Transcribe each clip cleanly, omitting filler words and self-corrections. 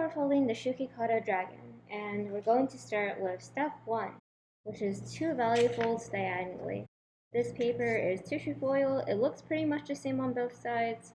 we're folding the Shuki Kato dragon, and we're going to start with step 1, which is 2 value folds diagonally. This paper is tissue foil. It looks pretty much the same on both sides,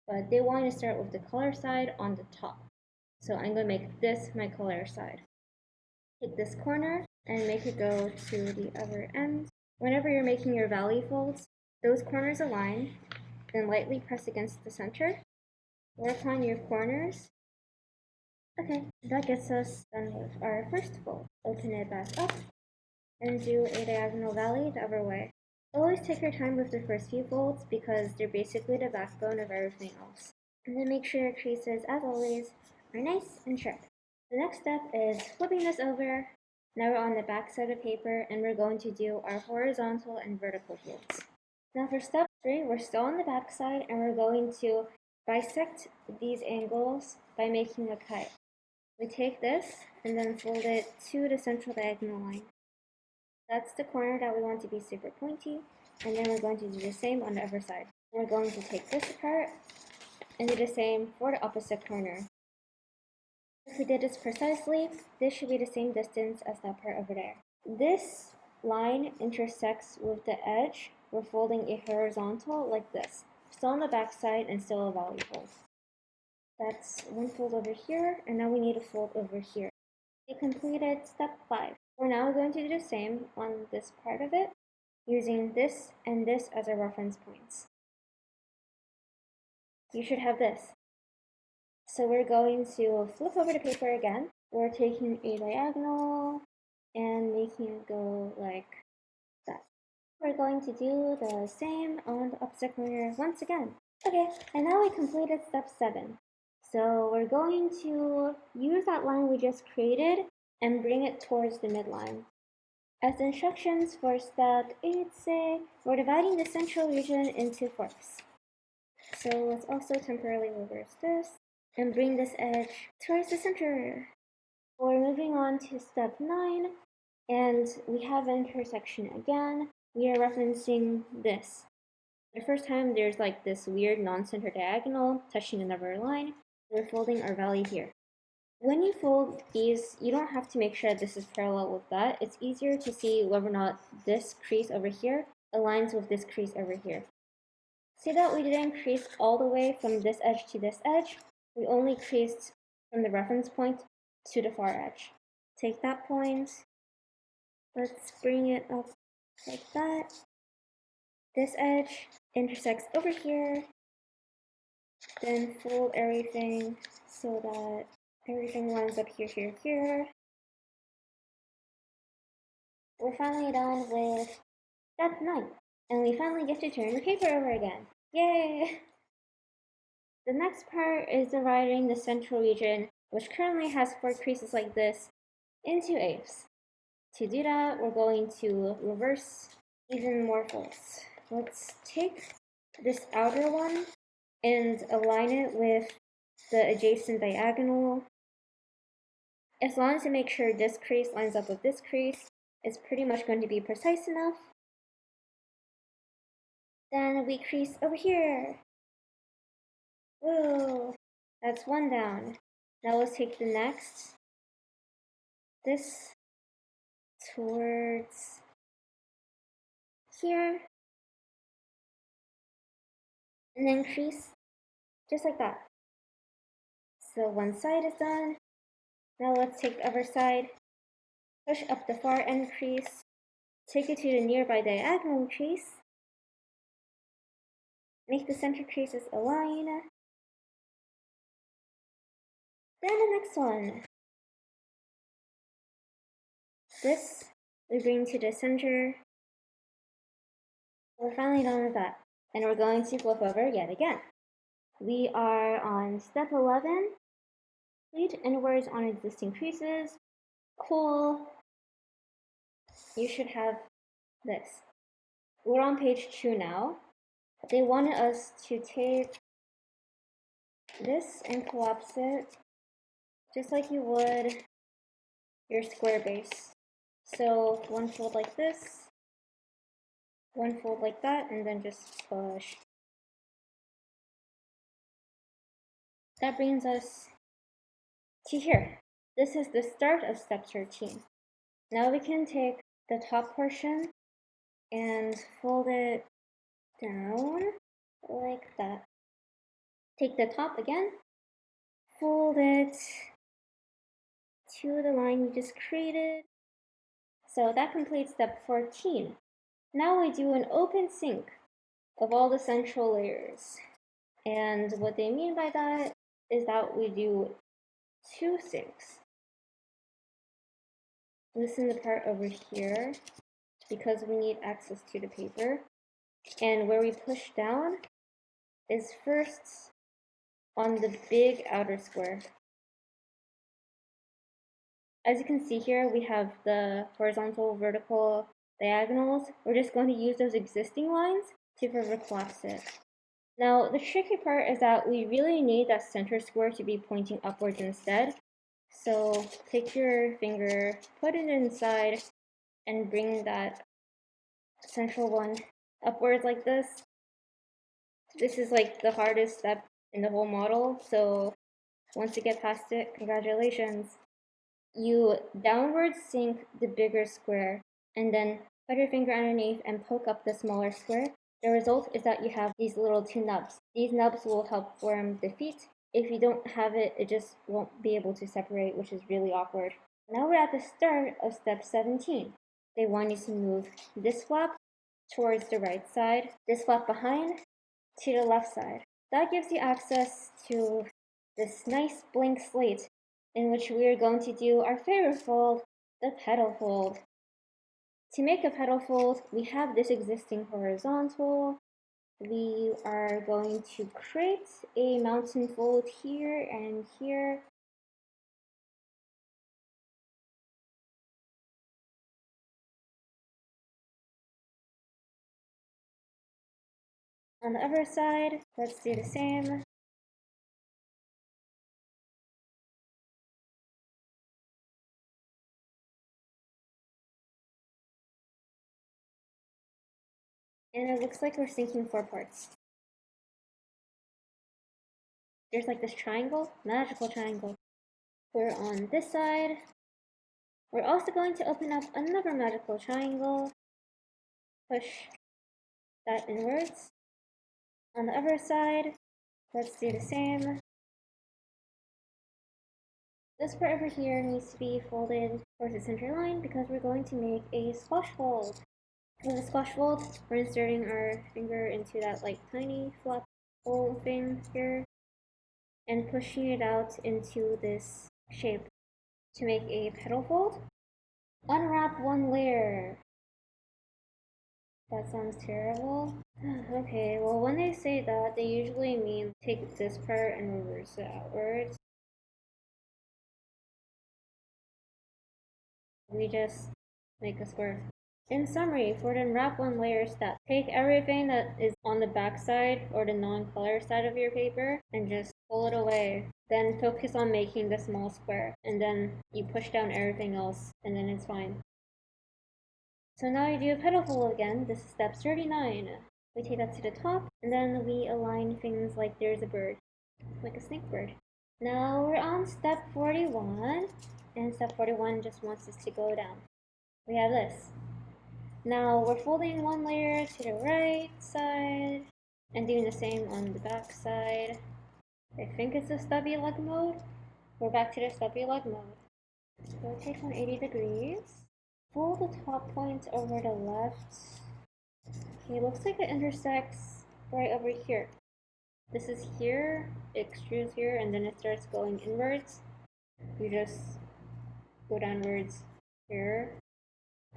but they want to start with the color side on the top. So I'm going to make this my color side. Take this corner and make it go to the other end. Whenever you're making your value folds, those corners align, then lightly press against the center. Work on your corners. Okay, that gets us done with our first fold. Open it back up and do a diagonal valley the other way. Always take your time with the first few folds because they're basically the backbone of everything else. And then make sure your creases, as always, are nice and sharp. The next step is flipping this over. Now we're on the back side of paper and we're going to do our horizontal and vertical folds. Now for step 3, we're still on the back side and we're going to bisect these angles by making a cut. We take this and then fold it to the central diagonal line. That's the corner that we want to be super pointy, and then we're going to do the same on the other side. We're going to take this apart and do the same for the opposite corner. If we did this precisely, this should be the same distance as that part over there. This line intersects with the edge. We're folding a horizontal like this, still on the back side and still a value fold. That's one fold over here, and now we need a fold over here. We completed step 5. We're now going to do the same on this part of it, using this and this as our reference points. You should have this. So we're going to flip over the paper again. We're taking a diagonal and making it go like that. We're going to do the same on the opposite corner once again. Okay, and now we completed step 7. So we're going to use that line we just created and bring it towards the midline. As the instructions for step 8 say, we're dividing the central region into forks. So let's also temporarily reverse this and bring this edge towards the center. We're moving on to step 9, and we have an intersection again. We are referencing this. The first time there's like this weird non-center diagonal touching another line. We're folding our valley here. When you fold these, you don't have to make sure that this is parallel with that. It's easier to see whether or not this crease over here aligns with this crease over here. See that we didn't crease all the way from this edge to this edge. We only creased from the reference point to the far edge. Take that point. Let's bring it up like that. This edge intersects over here. Then fold everything so that everything lines up here, here, here. We're finally done with step 9, and we finally get to turn the paper over again. Yay! The next part is dividing the central region, which currently has 4 creases like this, into 8s. To do that, we're going to reverse even more folds. Let's take this outer one and align it with the adjacent diagonal. As long as you make sure this crease lines up with this crease, it's pretty much going to be precise enough. Then we crease over here. Whoa, that's one down. Now let's take the next. This towards here. And then crease just like that. So one side is done. Now let's take the other side. Push up the far end crease. Take it to the nearby diagonal crease. Make the center creases align. Then the next one. This we bring to the center. We're finally done with that. And we're going to flip over yet again. We are on step 11. Pleat inwards on existing creases. Cool. You should have this. We're on page 2 now. They wanted us to take this and collapse it just like you would your square base. So one fold like this, one fold like that, and then just push. That brings us to here. This is the start of step 13. Now we can take the top portion and fold it down like that. Take the top again, fold it to the line we just created. So that completes step 14. Now we do an open sync of all the central layers. And what they mean by that is that we do 2 syncs. Listen to the part over here because we need access to the paper. And where we push down is first on the big outer square. As you can see here, we have the horizontal, vertical, diagonals. We're just going to use those existing lines to further collapse it. Now, the tricky part is that we really need that center square to be pointing upwards instead. So take your finger, put it inside, and bring that central one upwards like this. This is like the hardest step in the whole model, so once you get past it, congratulations. You downward sync the bigger square, and then put your finger underneath and poke up the smaller square. The result is that you have these little 2 nubs. These nubs will help form the feet. If you don't have it, it just won't be able to separate, which is really awkward. Now we're at the start of step 17. They want you to move this flap towards the right side, this flap behind to the left side. That gives you access to this nice blank slate in which we are going to do our favorite fold, the petal fold. To make a petal fold, we have this existing horizontal. We are going to create a mountain fold here and here. On the other side, let's do the same. And it looks like we're syncing 4 parts. There's like this triangle, magical triangle. We're on this side. We're also going to open up another magical triangle. Push that inwards. On the other side, let's do the same. This part over here needs to be folded towards the center line because we're going to make a squash fold. With a squash fold, we're inserting our finger into that like tiny flap hole thing here and pushing it out into this shape. To make a petal fold, unwrap 1 layer. That sounds terrible. Okay, well when they say that, they usually mean take this part and reverse it outwards. We just make a square. In summary, for the unwrap 1 layer step, take everything that is on the back side or the non-color side of your paper and just pull it away. Then focus on making the small square, and then you push down everything else, and then it's fine. So now you do a petal fold again. This is step 39. We take that to the top, and then we align things like there's a bird, like a snake bird. Now we're on step 41, and step 41 just wants us to go down. We have this. Now we're folding 1 layer to the right side, and doing the same on the back side. I think it's a stubby leg mode. We're back to the stubby leg mode. Rotate 180 degrees. Fold the top point over the left. Okay, looks like it intersects right over here. This is here, it extrudes here, and then it starts going inwards. You just go downwards here.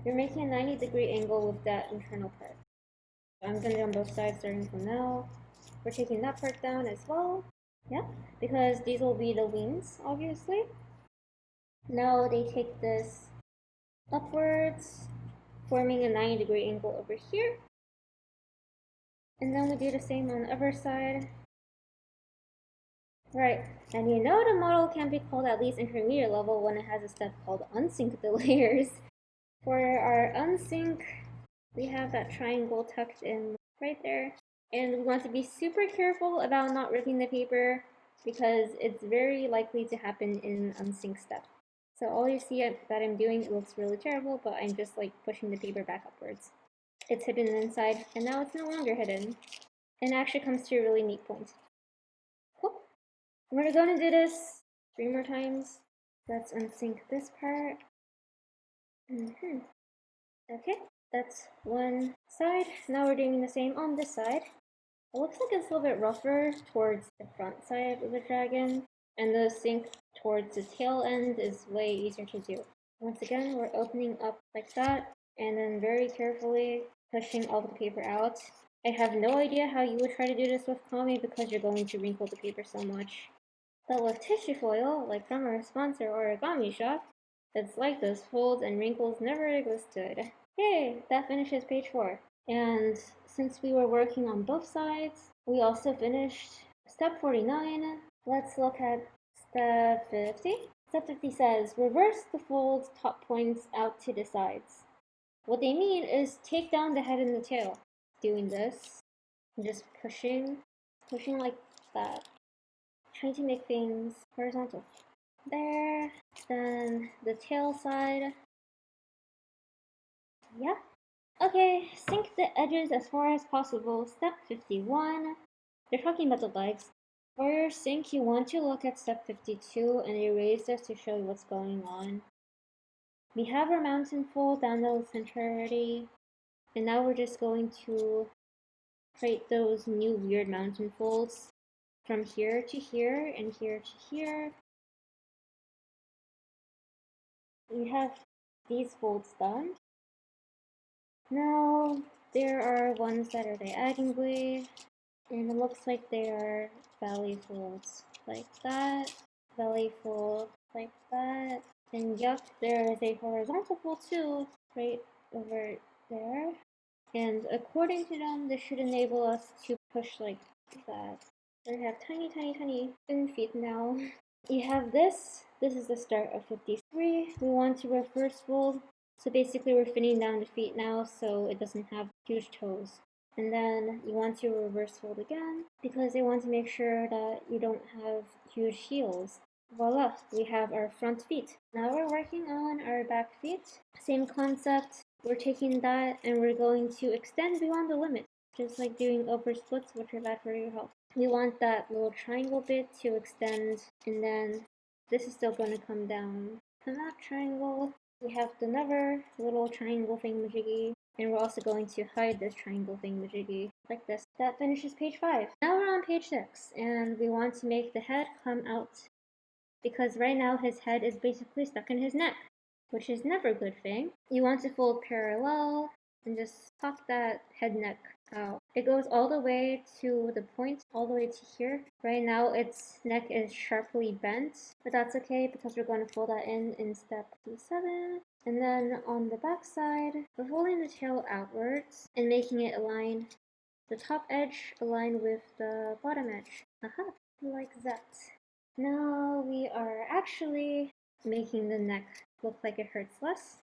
You're making a 90-degree angle with that internal part. I'm going to do on both sides starting from now. We're taking that part down as well. Yeah, because these will be the wings, obviously. Now they take this upwards, forming a 90-degree angle over here. And then we do the same on the other side. Right, and you know the model can be called at least intermediate level when it has a step called Unsync the Layers. For our unsync, we have that triangle tucked in right there. And we want to be super careful about not ripping the paper. because it's very likely to happen in unsync step. So all you see that I'm doing, it looks really terrible, but I'm just like pushing the paper back upwards. It's hidden inside, and now it's no longer hidden. And it actually comes to a really neat point. Cool. We're gonna do this 3 more times. Let's unsync this part. Okay, that's one side. Now we're doing the same on this side. It looks like it's a little bit rougher towards the front side of the dragon, and the sync towards the tail end is way easier to do. Once again, we're opening up like that, and then very carefully pushing all the paper out. I have no idea how you would try to do this with Kami because you're going to wrinkle the paper so much. But with tissue foil, like from our sponsor Origami Shop, it's like those folds and wrinkles never existed. Yay! That finishes page 4. And since we were working on both sides, we also finished step 49. Let's look at step 50. Step 50 says, reverse the fold's top points out to the sides. What they mean is take down the head and the tail. Doing this, and just pushing like that. Trying to make things horizontal. There, then the tail side. Yep. Okay, sync the edges as far as possible. Step 51. They're talking about the legs. For your sync, you want to look at step 52 and erase this to show you what's going on. We have our mountain fold down the center already, and now we're just going to create those new weird mountain folds from here to here and here to here. We have these folds done. Now there are ones that are diagonally, and it looks like they are valley folds like that, valley fold like that, and yup, there is a horizontal fold too, right over there. And according to them, this should enable us to push like that. We have tiny thin feet now. You have this. This is the start of 53. We want to reverse fold. So basically we're thinning down the feet now so it doesn't have huge toes. And then you want to reverse fold again because they want to make sure that you don't have huge heels. Voila, we have our front feet. Now we're working on our back feet. Same concept. We're taking that and we're going to extend beyond the limit. Just like doing upper splits, which are bad for your health. We want that little triangle bit to extend, and then this is still going to come down from that triangle. We have another little triangle thingamajiggy, and we're also going to hide this triangle thingamajiggy like this. That finishes page 5. Now we're on page 6, and we want to make the head come out, because right now his head is basically stuck in his neck, which is never a good thing. You want to fold parallel and just pop that head neck out. It goes all the way to the point, all the way to here. Right now its neck is sharply bent, but that's okay because we're going to fold that in step 7. And then on the back side, we're folding the tail outwards and making it align, the top edge align with the bottom edge. Aha, like that. Now we are actually making the neck look like it hurts less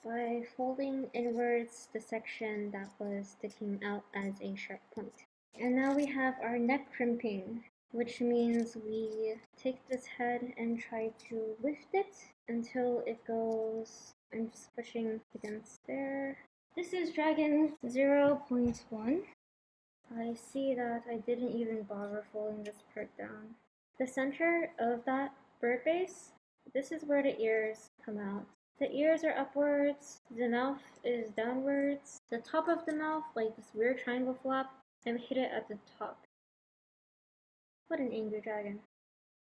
by folding inwards the section that was sticking out as a sharp point. And now we have our neck crimping, which means we take this head and try to lift it until it goes, I'm just pushing against there. This is Dragon 0.1. I see that I didn't even bother folding this part down. The center of that bird base, this is where the ears come out. The ears are upwards, the mouth is downwards. The top of the mouth, like this weird triangle flap, I'm hit it at the top. What an angry dragon.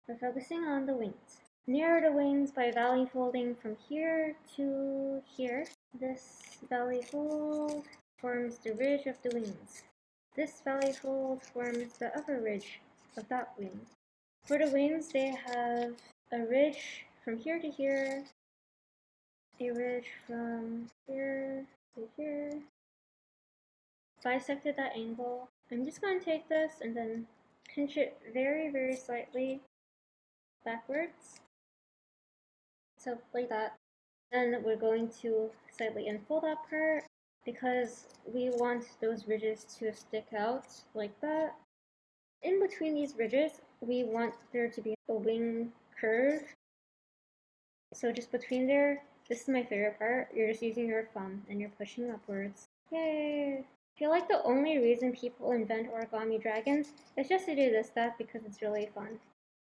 We're focusing on the wings. Narrow the wings by valley folding from here to here. This valley fold forms the ridge of the wings. This valley fold forms the upper ridge of that wing. For the wings, they have a ridge from here to here, a ridge from here to here. Bisected that angle. I'm just going to take this and then pinch it very slightly backwards. So like that. Then we're going to slightly unfold that part because we want those ridges to stick out like that. In between these ridges, we want there to be a wing curve. So just between there, this is my favorite part. You're just using your thumb and you're pushing upwards. Yay! I feel like the only reason people invent origami dragons is just to do this stuff because it's really fun.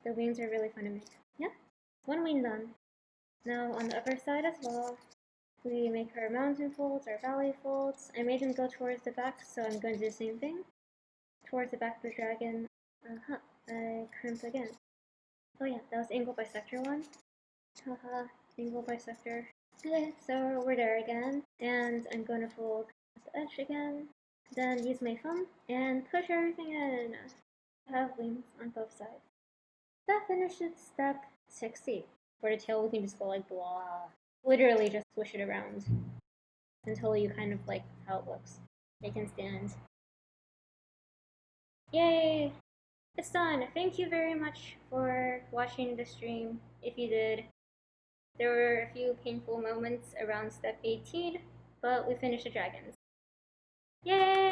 The wings are really fun to make. Yeah, one wing done. Now on the other side as well, we make our mountain folds, our valley folds. I made them go towards the back, so I'm going to do the same thing. Towards the back of the dragon. I crimp again. Oh yeah, that was angle bisector one. Haha, angle bisector. Okay, so we're there again, and I'm going to fold the edge again, then use my thumb and push everything in. I have wings on both sides. That finishes step 60. For the tail, we can just go like blah. Literally just swish it around until you kind of like how it looks. They can stand. Yay! It's done! Thank you very much for watching the stream, if you did. There were a few painful moments around step 18, but we finished the dragons. Yay!